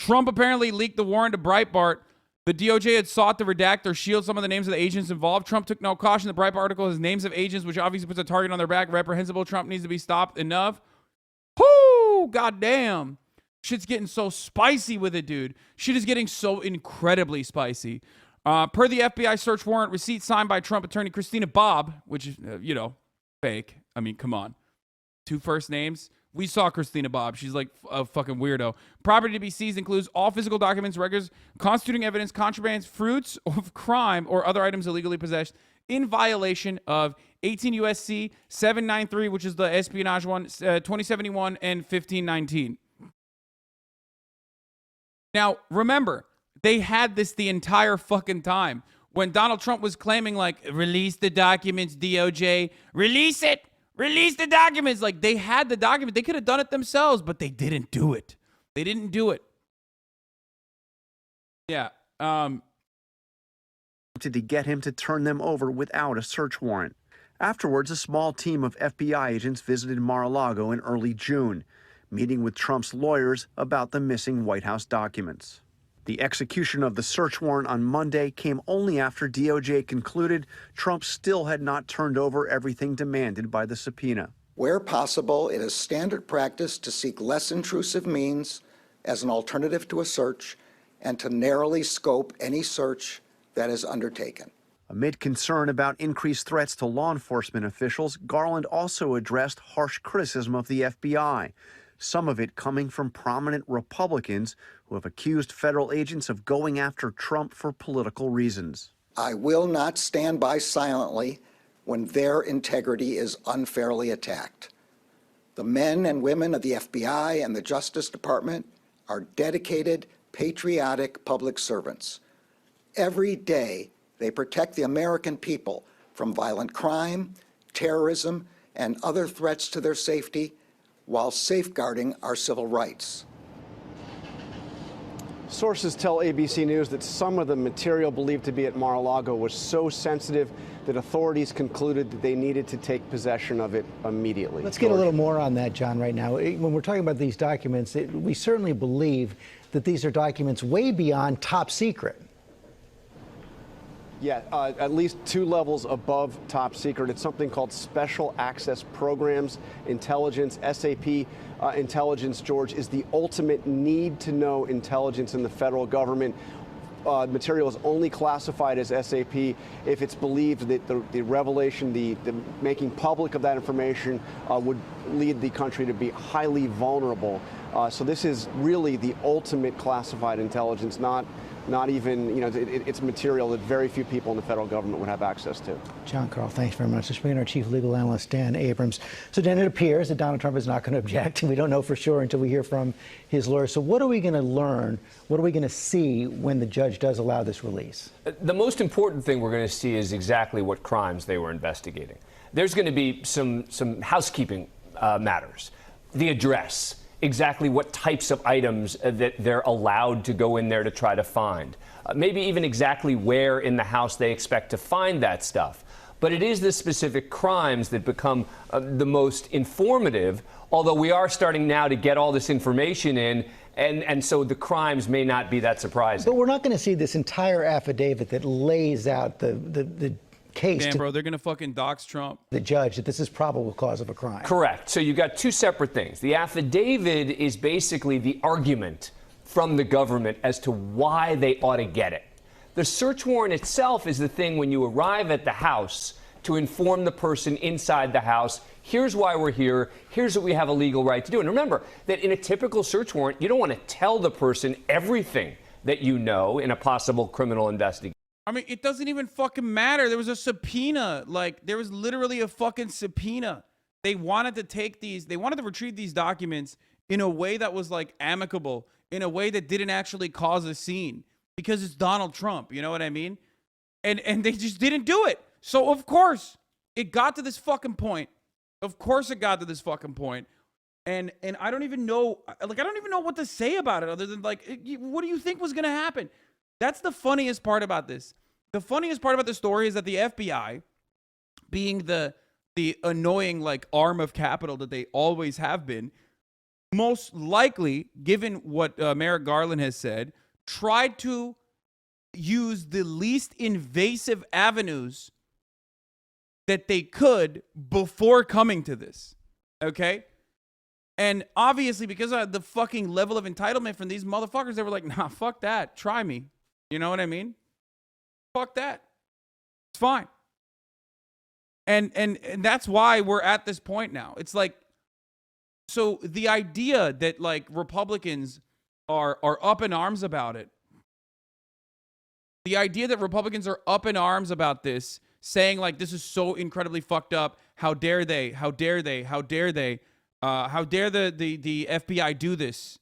Trump apparently leaked the warrant to Breitbart. The DOJ had sought to redact or shield some of the names of the agents involved. Trump took no caution. The Breitbart article has names of agents, which obviously puts a target on their back. Reprehensible. Trump needs to be stopped. Enough. Whoo! Goddamn. Shit's getting so spicy with it, dude. Shit is getting so incredibly spicy. Per the FBI search warrant, receipt signed by Trump attorney Christina Bobb, which is, fake. I mean, come on. 2 first names. We saw Christina Bobb. She's like a fucking weirdo. Property to be seized includes all physical documents, records, constituting evidence, contrabands, fruits of crime, or other items illegally possessed in violation of 18 U.S.C. 793, which is the espionage one, 2071 and 1519. Now, remember, they had this the entire fucking time. When Donald Trump was claiming, like, release the documents, DOJ, release it. Release the documents. Like, they had the document. They could have done it themselves, but they didn't do it. They didn't do it. Yeah. To get him to turn them over without a search warrant. Afterwards, a small team of FBI agents visited Mar-a-Lago in early June, meeting with Trump's lawyers about the missing White House documents. The execution of the search warrant on Monday came only after DOJ concluded Trump still had not turned over everything demanded by the subpoena. Where possible, it is standard practice to seek less intrusive means as an alternative to a search and to narrowly scope any search that is undertaken. Amid concern about increased threats to law enforcement officials, Garland also addressed harsh criticism of the FBI, some of it coming from prominent Republicans who have accused federal agents of going after Trump for political reasons. I will not stand by silently when their integrity is unfairly attacked. The men and women of the FBI and the Justice Department are dedicated, patriotic public servants. Every day, they protect the American people from violent crime, terrorism, and other threats to their safety while safeguarding our civil rights. Sources tell ABC News that some of the material believed to be at Mar-a-Lago was so sensitive that authorities concluded that they needed to take possession of it immediately. Let's get a little more on that, John, right now. When we're talking about these documents, we certainly believe that these are documents way beyond top secret. Yeah, at least 2 levels above top secret. It's something called Special Access Programs Intelligence. SAP intelligence, George, is the ultimate need-to-know intelligence in the federal government. Material is only classified as SAP if it's believed that the revelation, the making public of that information would lead the country to be highly vulnerable. So this is really the ultimate classified intelligence, not even, it's material that very few people in the federal government would have access to. John Carl, thanks very much. Let's bring in our chief legal analyst, Dan Abrams. So, Dan, it appears that Donald Trump is not going to object, and we don't know for sure until we hear from his lawyer. So what are we going to learn? What are we going to see when the judge does allow this release? The most important thing we're going to see is exactly what crimes they were investigating. There's going to be some housekeeping matters. The address. Exactly what types of items that they're allowed to go in there to try to find. Maybe even exactly where in the house they expect to find that stuff. But it is the specific crimes that become the most informative, although we are starting now to get all this information in, and so the crimes may not be that surprising. But we're not going to see this entire affidavit that lays out the case. Damn, bro, they're going to fucking dox Trump. The judge that this is probable cause of a crime. Correct. So you got 2 separate things. The affidavit is basically the argument from the government as to why they ought to get it. The search warrant itself is the thing when you arrive at the house to inform the person inside the house, here's why we're here, here's what we have a legal right to do. And remember that in a typical search warrant, you don't want to tell the person everything that you know in a possible criminal investigation. I mean, it doesn't even fucking matter. There was a subpoena. Like, there was literally a fucking subpoena. They wanted to retrieve these documents in a way that was, like, amicable, in a way that didn't actually cause a scene, because it's Donald Trump, you know what I mean? And they just didn't do it. So, of course, it got to this fucking point. Of course it got to this fucking point. And I don't even know, like, I don't even know what to say about it other than, like, what do you think was going to happen? That's the funniest part about this. The funniest part about the story is that the FBI, being the annoying, like, arm of capital that they always have been, most likely, given what Merrick Garland has said, tried to use the least invasive avenues that they could before coming to this. Okay? And obviously, because of the fucking level of entitlement from these motherfuckers, they were like, nah, fuck that. Try me. You know what I mean? Fuck that. It's fine. And that's why we're at this point now. It's like, so the idea that like Republicans are up in arms about it, the idea that Republicans are up in arms about this, saying like this is so incredibly fucked up, how dare they, how dare they, how dare they, how dare the FBI do this,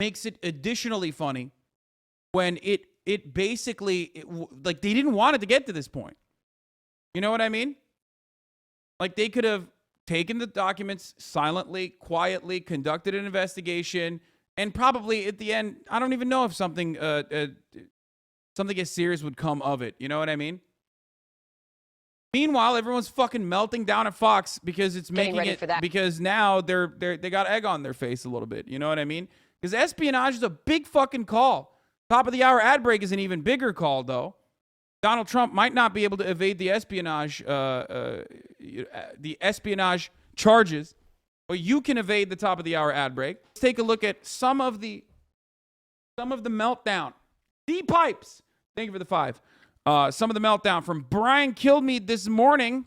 makes it additionally funny when it basically, like they didn't want it to get to this point. You know what I mean? Like they could have taken the documents silently, quietly, conducted an investigation, and probably at the end, I don't even know if something as serious would come of it. You know what I mean? Meanwhile, everyone's fucking melting down at Fox because it's making it because now they got egg on their face a little bit. You know what I mean? Because espionage is a big fucking call. Top of the hour ad break is an even bigger call, though. Donald Trump might not be able to evade the espionage charges, but you can evade the top of the hour ad break. Let's take a look at some of the meltdown. D-pipes. Thank you for the 5. Some of the meltdown from Brian Kilmeade this morning.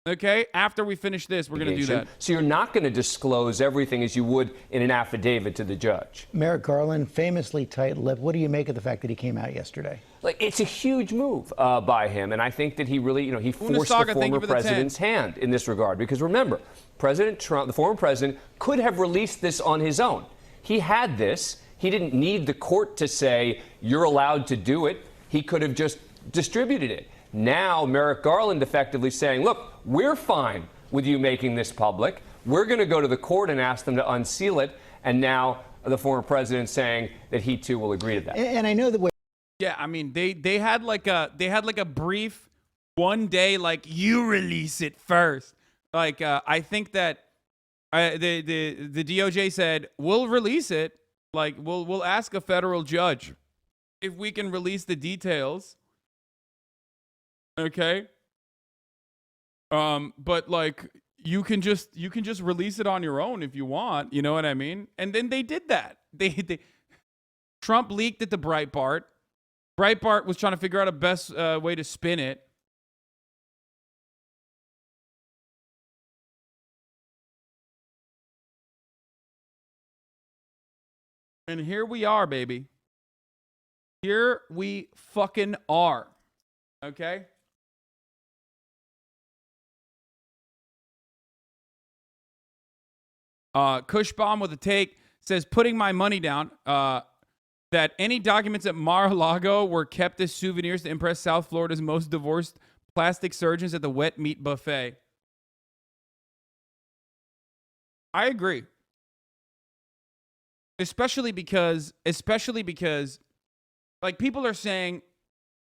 Okay, after we finish this, we're going to do that. So you're not going to disclose everything as you would in an affidavit to the judge. Merrick Garland, famously tight-lipped. What do you make of the fact that he came out yesterday? Like, it's a huge move by him, and I think that he really, he forced the former president's hand in this regard. Because remember, President Trump, the former president, could have released this on his own. He had this. He didn't need the court to say, you're allowed to do it. He could have just distributed it. Now, Merrick Garland effectively saying, look, we're fine with you making this public. We're going to go to the court and ask them to unseal it. And now the former president saying that he, too, will agree to that. And I know that. Yeah, I mean, they had like a brief one day, like, you release it first. Like, I think that the DOJ said, we'll release it. Like, we'll ask a federal judge if we can release the details. Okay. But like you can just release it on your own if you want, you know what I mean? And then they did that. They Trump leaked it to Breitbart. Breitbart was trying to figure out a best way to spin it. And here we are, baby. Here we fucking are. Okay? Cushbomb with a take says, putting my money down that any documents at Mar-a-Lago were kept as souvenirs to impress South Florida's most divorced plastic surgeons at the wet meat buffet. I agree. Especially because like people are saying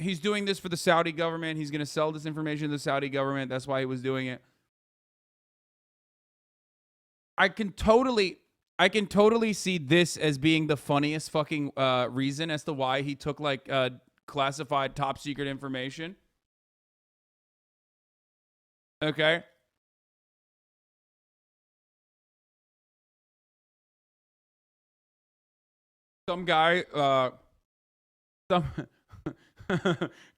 he's doing this for the Saudi government. He's going to sell this information to the Saudi government. That's why he was doing it. I can totally see this as being the funniest fucking reason as to why he took like classified top secret information. Okay. Some guy,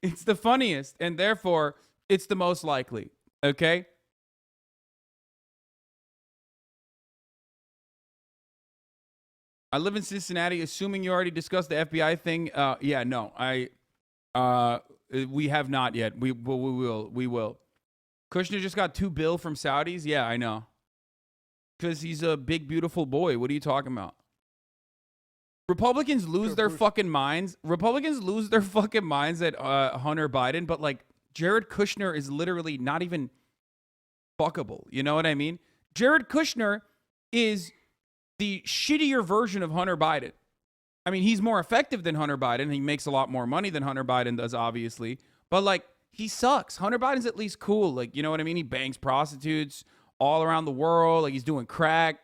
it's the funniest, and therefore it's the most likely. Okay. I live in Cincinnati. Assuming you already discussed the FBI thing, yeah, no, we have not yet. We will. Kushner just got $2 billion from Saudis. Yeah, I know. Because he's a big, beautiful boy. What are you talking about? Republicans lose their fucking minds. Republicans lose their fucking minds at Hunter Biden, but like Jared Kushner is literally not even fuckable. You know what I mean? Jared Kushner is the shittier version of Hunter Biden. I mean, he's more effective than Hunter Biden. He makes a lot more money than Hunter Biden does, obviously. But like, he sucks. Hunter Biden's at least cool. Like, you know what I mean? He bangs prostitutes all around the world. Like, he's doing crack.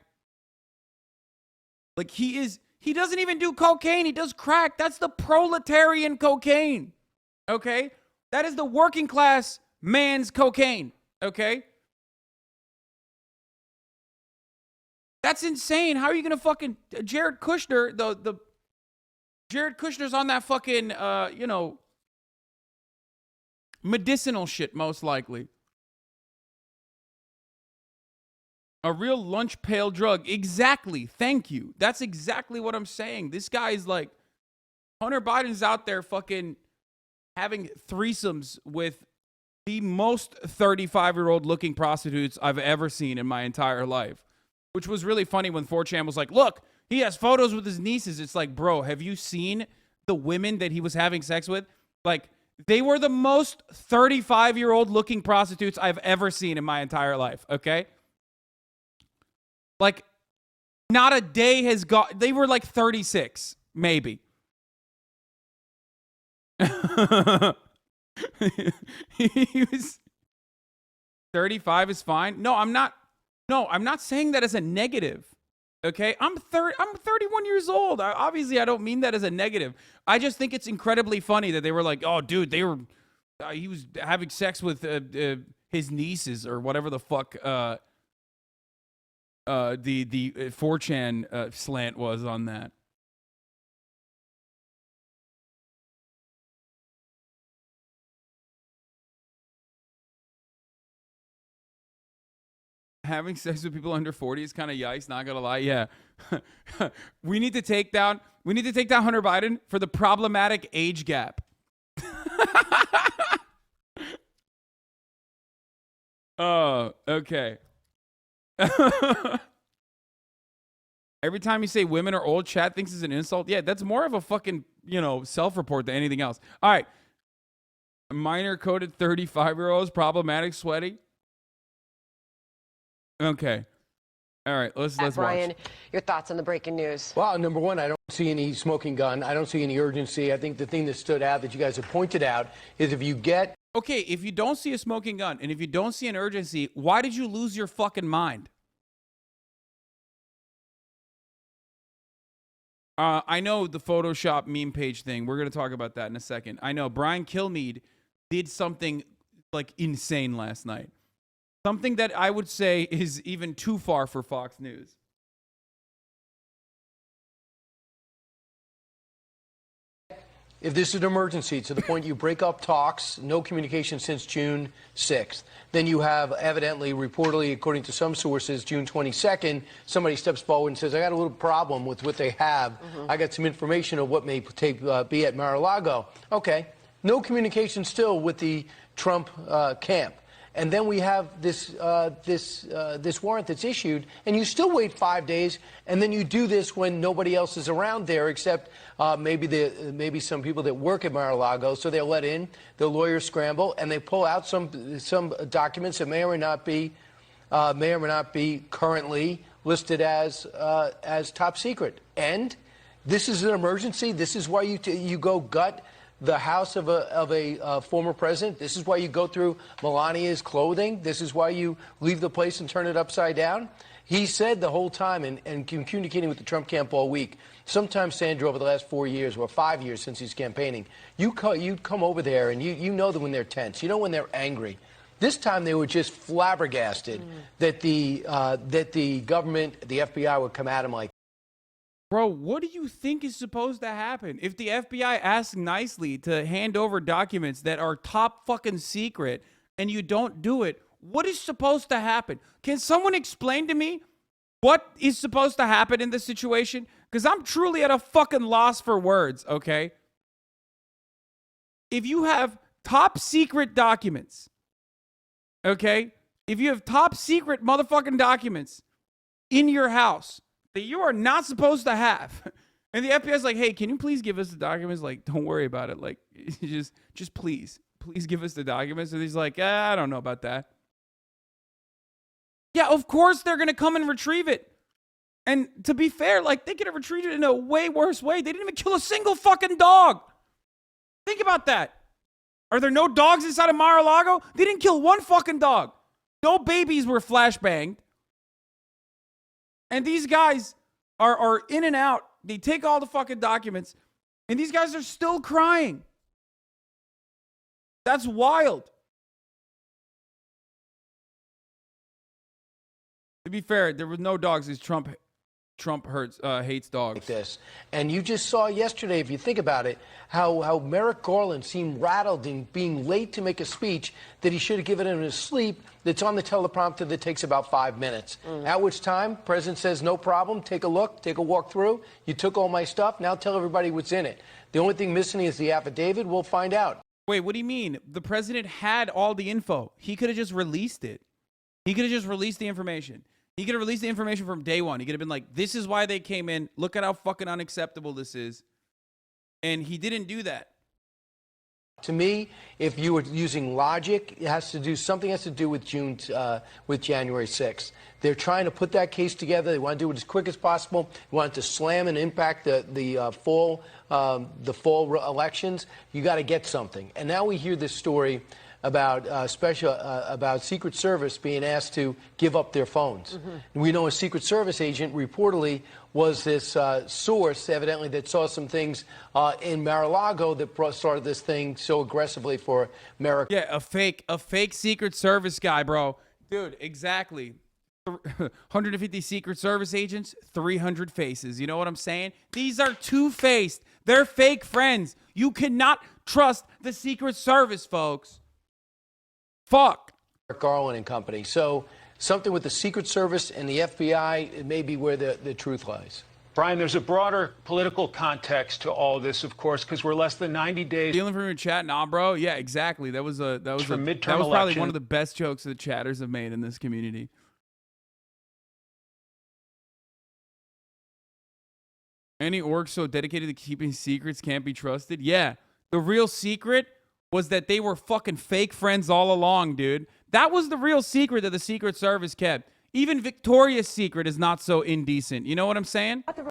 Like he doesn't even do cocaine. He does crack. That's the proletarian cocaine. Okay? That is the working class man's cocaine. Okay? That's insane. How are you going to fucking Jared Kushner, the Jared Kushner's on that fucking medicinal shit most likely. A real lunch pail drug. Exactly. Thank you. That's exactly what I'm saying. This guy is like, Hunter Biden's out there fucking having threesomes with the most 35-year-old looking prostitutes I've ever seen in my entire life. Which was really funny when 4chan was like, look, he has photos with his nieces. It's like, bro, have you seen the women that he was having sex with? Like, they were the most 35-year-old looking prostitutes I've ever seen in my entire life, okay? Like, not a day has gone. They were like 36, maybe. He was 35 is fine. No, I'm not saying that as a negative. Okay? I'm 31 years old. Obviously, I don't mean that as a negative. I just think it's incredibly funny that they were like, "Oh, dude, he was having sex with his nieces or whatever the fuck the 4chan slant was on that." Having sex with people under 40 is kind of yikes, not gonna lie. Yeah. we need to take down Hunter Biden for the problematic age gap. Oh, okay. Every time you say women are old, chat thinks it's an insult. Yeah, that's more of a fucking, self-report than anything else. All right. Minor coded 35-year-olds, problematic, sweaty. Okay. All right, let's Brian, watch. your thoughts on the breaking news? Well, number one, I don't see any smoking gun. I don't see any urgency. I think the thing that stood out that you guys have pointed out is if you get... Okay, if you don't see a smoking gun and if you don't see an urgency, why did you lose your fucking mind? I know the Photoshop meme page thing. We're going to talk about that in a second. I know Brian Kilmeade did something like insane last night. Something that I would say is even too far for Fox News. If this is an emergency to the point you break up talks, no communication since June 6th, then you have evidently, reportedly, according to some sources, June 22nd, somebody steps forward and says, I got a little problem with what they have. I got some information of what may be at Mar-a-Lago. Okay, no communication still with the Trump camp. And then we have this warrant that's issued, and you still wait 5 days, and then you do this when nobody else is around there except maybe some people that work at Mar-a-Lago. So they're let in, the lawyers scramble, and they pull out some documents that may or may not be currently listed as top secret. And this is an emergency. This is why you go gut the house of a former president. This is why you go through Melania's clothing. This is why you leave the place and turn it upside down. He said the whole time, and communicating with the Trump camp all week, sometimes, Sandra, over the last 4 years or 5 years since he's campaigning, you come over there and you know that when they're tense, you know when they're angry. This time they were just flabbergasted that the government, the FBI would come at him like, bro, what do you think is supposed to happen? If the FBI asks nicely to hand over documents that are top fucking secret and you don't do it, what is supposed to happen? Can someone explain to me what is supposed to happen in this situation? Because I'm truly at a fucking loss for words, okay? If you have top secret documents, okay? If you have top secret motherfucking documents in your house that you are not supposed to have, and the FBI's like, hey, can you please give us the documents? Like, don't worry about it. Like, just please give us the documents. And he's like, I don't know about that. Yeah, of course they're going to come and retrieve it. And to be fair, like, they could have retrieved it in a way worse way. They didn't even kill a single fucking dog. Think about that. Are there no dogs inside of Mar-a-Lago? They didn't kill one fucking dog. No babies were flashbanged. And these guys are in and out. They take all the fucking documents, and these guys are still crying. That's wild. To be fair, there was no dogs because Trump hates dogs. Like this. And you just saw yesterday, if you think about it, how Merrick Garland seemed rattled in being late to make a speech that he should have given in his sleep that's on the teleprompter that takes about 5 minutes. At which time, President says, no problem, take a look, take a walk through. You took all my stuff, now tell everybody what's in it. The only thing missing is the affidavit. We'll find out. Wait, what do you mean? The president had all the info. He could have just released it. He could have just released the information. He could have released the information from day one. He could have been like, this is why they came in. Look at how fucking unacceptable this is. And he didn't do that. To me, if you were using logic, something has to do with with January 6th. They're trying to put that case together. They want to do it as quick as possible. They want it to slam and impact the fall elections. You got to get something. And now we hear this story about about Secret Service being asked to give up their phones. We know a Secret Service agent reportedly was this source, evidently, that saw some things in Mar-a-Lago that started this thing so aggressively for America. Yeah, a fake Secret Service guy, bro. Dude, exactly. 150 Secret Service agents, 300 faces. You know what I'm saying? These are two-faced. They're fake friends. You cannot trust the Secret Service, folks. Fuck. Garland and company. So something with the Secret Service and the FBI, it may be where the truth lies. Brian, there's a broader political context to all this, of course, because we're less than 90 days. Stealing from your chat, nah, bro. Yeah, exactly. That was midterm probably election. one of the best jokes that chatters have made in this community. Any org so dedicated to keeping secrets can't be trusted? Yeah. The real secret was that they were fucking fake friends all along, dude. That was the real secret that the Secret Service kept. Even Victoria's Secret is not so indecent. You know what I'm saying?